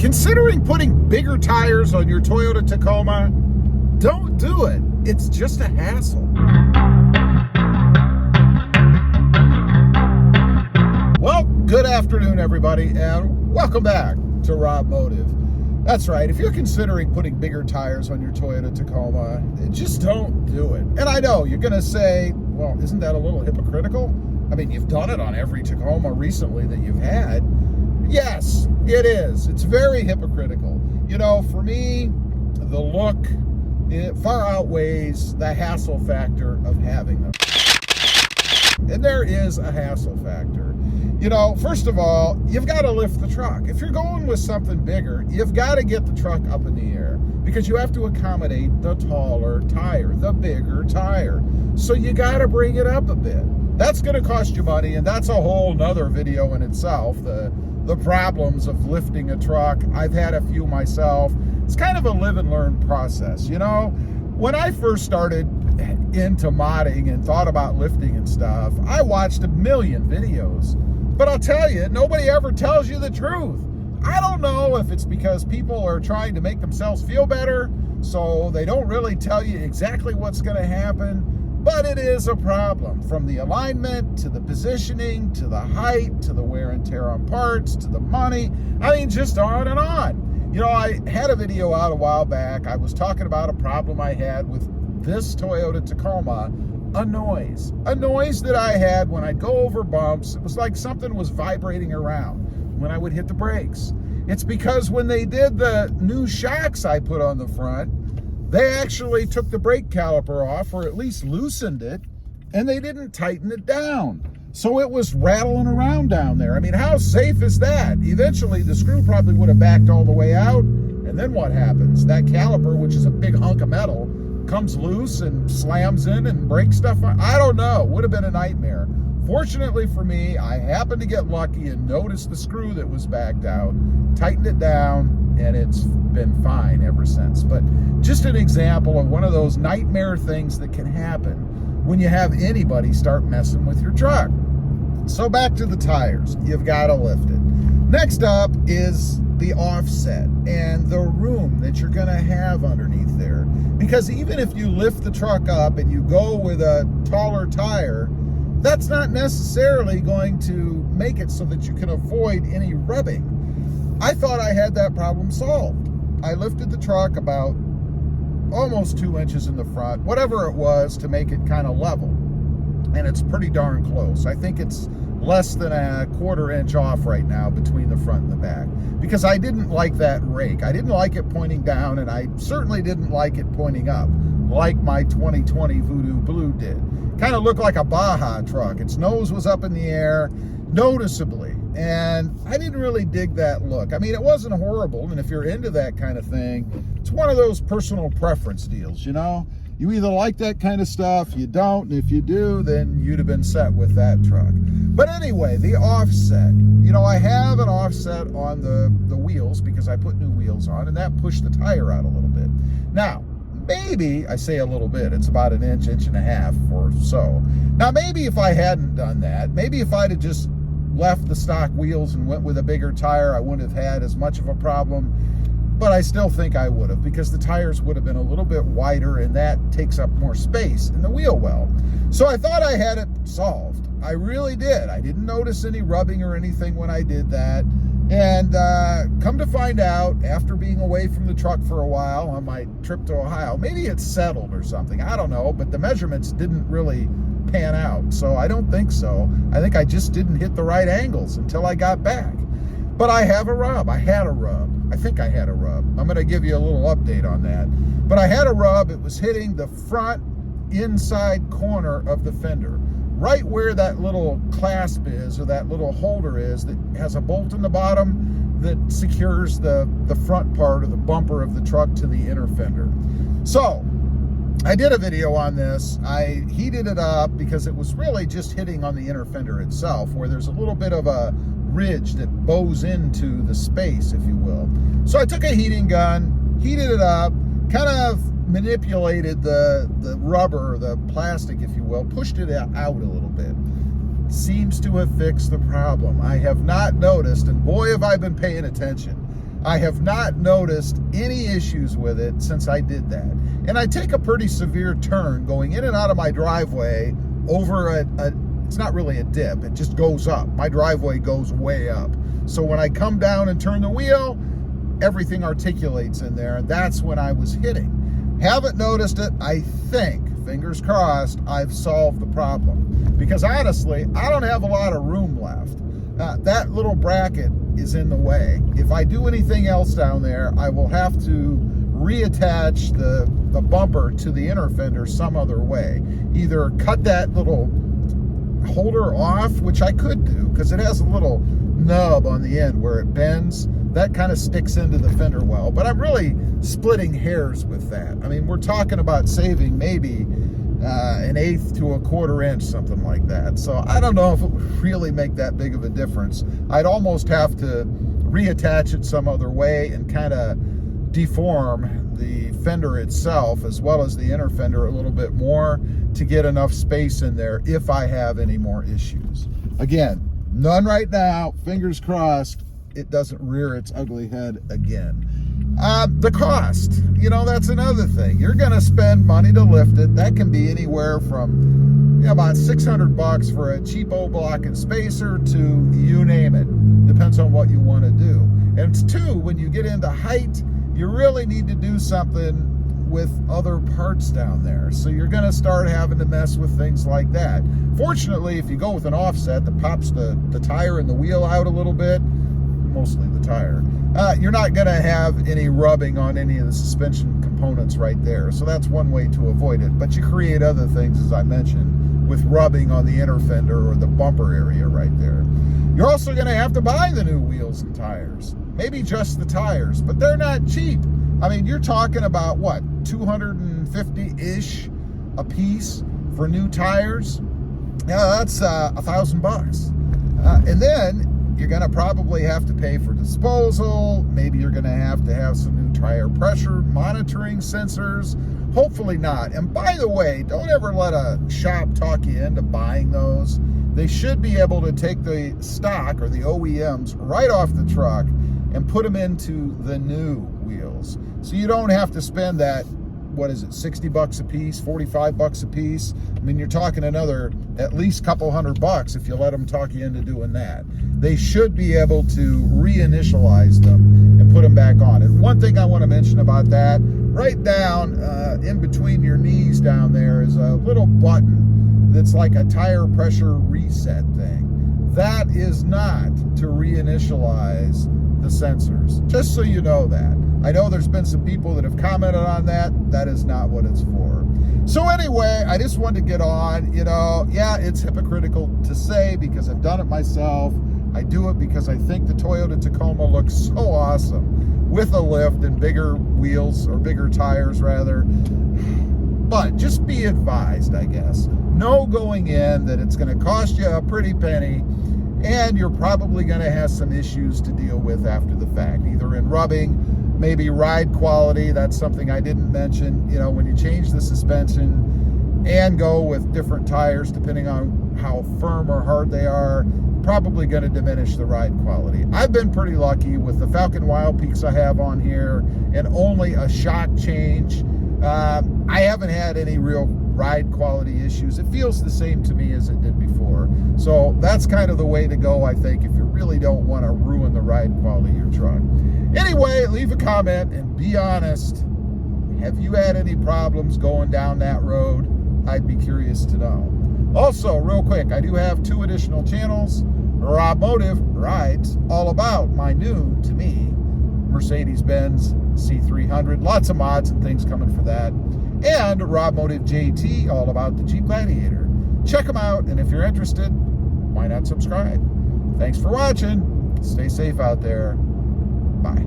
Considering putting bigger tires on your Toyota Tacoma, don't do it. It's just a hassle. Well, good afternoon, everybody, and welcome back to RobMotive. That's right, if you're considering putting bigger tires on your Toyota Tacoma, just don't do it. And I know you're gonna say, well, isn't that a little hypocritical? I mean, you've done it on every Tacoma recently that you've had. Yes, it is. It's very hypocritical. You know, for me, the look, it far outweighs the hassle factor of having them. And there is a hassle factor. You know, first of all, you've got to lift the truck. If you're going with something bigger, you've got to get the truck up in the air because you have to accommodate the taller tire, the bigger tire. So you got to bring it up a bit. That's going to cost you money, and that's a whole nother video in itself, the problems of lifting a truck. I've had a few myself. It's kind of a live and learn process. You know, when I first started into modding and thought about lifting and stuff, I watched a million videos. But I'll tell you, nobody ever tells you the truth. I don't know if it's because people are trying to make themselves feel better, so they don't really tell you exactly what's going to happen. But it is a problem, from the alignment to the positioning to the height to the wear and tear on parts to the money. I mean, just on and on. You know, I had a video out a while back. I was talking about a problem I had with this Toyota Tacoma, a noise that I had when I'd go over bumps. It was like something was vibrating around when I would hit the brakes. It's because when they did the new shocks I put on the front, they actually took the brake caliper off, or at least loosened it, and they didn't tighten it down. So it was rattling around down there. I mean, how safe is that? Eventually, the screw probably would have backed all the way out, and then what happens? That caliper, which is a big hunk of metal, comes loose and slams in and breaks stuff. I don't know. Would have been a nightmare. Fortunately for me, I happened to get lucky and noticed the screw that was backed out, tightened it down, and it's been fine ever since. But just an example of one of those nightmare things that can happen when you have anybody start messing with your truck. So back to the tires. You've got to lift it. Next up is the offset and the room that you're going to have underneath there. Because even if you lift the truck up and you go with a taller tire, that's not necessarily going to make it so that you can avoid any rubbing. I thought I had that problem solved. I lifted the truck about almost 2 inches in the front, whatever it was, to make it kind of level. And it's pretty darn close. I think it's less than a 1/4 inch off right now between the front and the back, because I didn't like that rake. I didn't like it pointing down, and I certainly didn't like it pointing up like my 2020 Voodoo Blue did. Kind of looked like a Baja truck. Its nose was up in the air noticeably, and I didn't really dig that look. I mean, it wasn't horrible, and if you're into that kind of thing, it's one of those personal preference deals, you know? You either like that kind of stuff, you don't, and if you do, then you'd have been set with that truck. But anyway, the offset. You know, I have an offset on the wheels because I put new wheels on, and that pushed the tire out a little bit. Now, maybe, I say a little bit, it's about an inch, inch and a half or so. Now, maybe if I hadn't done that, maybe if I'd have just left the stock wheels and went with a bigger tire, I wouldn't have had as much of a problem. But I still think I would have, because the tires would have been a little bit wider, and that takes up more space in the wheel well. So I thought I had it solved. I really did. I didn't notice any rubbing or anything when I did that. And come to find out, after being away from the truck for a while on my trip to Ohio, maybe it's settled or something. I don't know, but the measurements didn't really pan out. So I don't think so. I think I just didn't hit the right angles until I got back. But I have a rub. I had a rub. I think I had a rub. I'm going to give you a little update on that. But I had a rub. It was hitting the front inside corner of the fender, right where that little clasp is, or that little holder is, that has a bolt in the bottom that secures the front part of the bumper of the truck to the inner fender. So I did a video on this. I heated it up because it was really just hitting on the inner fender itself, where there's a little bit of a ridge that bows into the space, if you will. So I took a heating gun, heated it up, kind of manipulated the rubber, the plastic, if you will, pushed it out a little bit. Seems to have fixed the problem. I have not noticed, and boy have I been paying attention. I have not noticed any issues with it since I did that. And I take a pretty severe turn going in and out of my driveway over it's not really a dip, it just goes up. My driveway goes way up. So when I come down and turn the wheel, everything articulates in there, and that's when I was hitting. Haven't noticed it. I think, fingers crossed, I've solved the problem. Because honestly, I don't have a lot of room left. That little bracket is in the way. If I do anything else down there, I will have to reattach the bumper to the inner fender some other way. Either cut that little holder off, which I could do, because it has a little nub on the end where it bends. That kind of sticks into the fender well, but I'm really splitting hairs with that. I mean, we're talking about saving maybe an 1/8 to 1/4 inch, something like that. So I don't know if it would really make that big of a difference. I'd almost have to reattach it some other way and kind of deform the fender itself as well as the inner fender a little bit more to get enough space in there if I have any more issues. Again, none right now, fingers crossed it doesn't rear its ugly head again. The cost, that's another thing. You're going to spend money to lift it. That can be anywhere from about $600 for a cheapo block and spacer to you name it. Depends on what you want to do. And two, when you get into height, you really need to do something with other parts down there. So you're going to start having to mess with things like that. Fortunately, if you go with an offset that pops the tire and the wheel out a little bit, mostly the tire, you're not going to have any rubbing on any of the suspension components right there. So that's one way to avoid it. But you create other things, as I mentioned, with rubbing on the inner fender or the bumper area right there. You're also going to have to buy the new wheels and tires. Maybe just the tires, but they're not cheap. I mean, you're talking about what, $250-ish a piece for new tires? Yeah, that's $1,000. And then you're going to probably have to pay for disposal. Maybe you're going to have some new tire pressure monitoring sensors. Hopefully not. And by the way, don't ever let a shop talk you into buying those. They should be able to take the stock or the OEMs right off the truck and put them into the new wheels. So you don't have to spend that, what is it, $60 a piece, $45 a piece? I mean, you're talking another at least couple $100 if you let them talk you into doing that. They should be able to reinitialize them and put them back on. And one thing I want to mention about that, right down in between your knees down there is a little button that's like a tire pressure reset thing. That is not to reinitialize the sensors, just so you know that. I know there's been some people that have commented on that. That is not what it's for. So anyway, I just wanted to get on, yeah, it's hypocritical to say because I've done it myself. I do it because I think the Toyota Tacoma looks so awesome with a lift and bigger wheels, or bigger tires rather. But just be advised, I guess. Know going in that it's going to cost you a pretty penny, and you're probably going to have some issues to deal with after the fact, either in rubbing, maybe ride quality. That's something I didn't mention. When you change the suspension and go with different tires, depending on how firm or hard they are, probably going to diminish the ride quality. I've been pretty lucky with the Falcon Wild Peaks I have on here and only a shock change. I haven't had any real ride quality issues. It feels the same to me as it did before. So that's kind of the way to go, I think, if you really don't want to ruin the ride quality of your truck. Anyway, leave a comment and be honest. Have you had any problems going down that road? I'd be curious to know. Also, real quick, I do have 2 additional channels. RobMotive Rides, all about my new, to me, Mercedes-Benz C300. Lots of mods and things coming for that. And RobMotive JT, all about the Jeep Gladiator. Check them out, and if you're interested, why not subscribe? Thanks for watching. Stay safe out there. Bye.